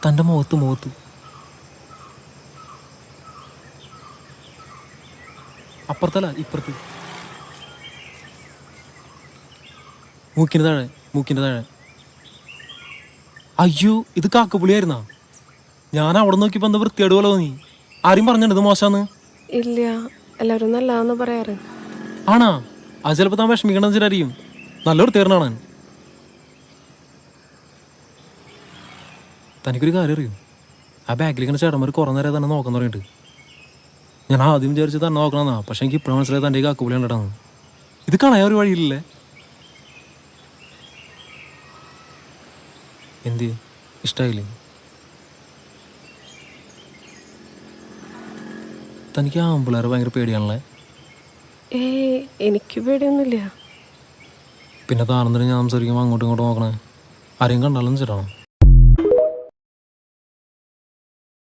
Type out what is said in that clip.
തൻ്റെ മുഖത്ത് അപ്പുറത്തല്ല ഇപ്പുറത്ത്, മൂക്കിൻ്റെ താഴെ. അയ്യോ, ഇത് കാക്കപ്പുളിയായിരുന്നാ? ഞാൻ അവിടെ നോക്കിയപ്പോൾ എന്താ വൃത്തിയേട് പോലെ തോന്നി. ആരും പറഞ്ഞിട്ട് ഇത് മോശമാന്ന്? ഇല്ല, എല്ലാവരും നല്ലതാന്ന് പറയാറ്. ആണാ? അത് ചിലപ്പോൾ താൻ വിഷമിക്കണം വെച്ചിട്ടായിരിക്കും. നല്ല വൃത്തിയേറിനാണ്. തനിക്കൊരു കാര്യം അറിയും, ആ ബാഗിലിങ്ങനെ ചേട്ടന്മാർ കുറേ നേരം തന്നെ നോക്കാൻ തുടങ്ങിയിട്ട്. ഞാൻ ആദ്യം വിചാരിച്ച് തന്നെ നോക്കണമെന്നാ, പക്ഷെ എനിക്ക് ഇപ്പോഴും മനസ്സിലായി തൻ്റെ ഈ കാക്കപ്പുളി കണ്ടിട്ടാണ്. ഇത് കളയാൻ ഒരു വഴിയില്ലേ? എന്ത് ഇഷ്ടമായില്ലേ? തനിക്ക് ആമ്പിള്ളേരെ ഭയങ്കര പേടിയാണല്ലേ? എനിക്ക് പേടിയൊന്നുമില്ല. പിന്നെ താനെന്തിനും ഞാൻ സംസാരിക്കുമ്പോൾ അങ്ങോട്ടും ഇങ്ങോട്ടും നോക്കണേ? ആരെയും കണ്ടാലും ചേട്ടാണോ?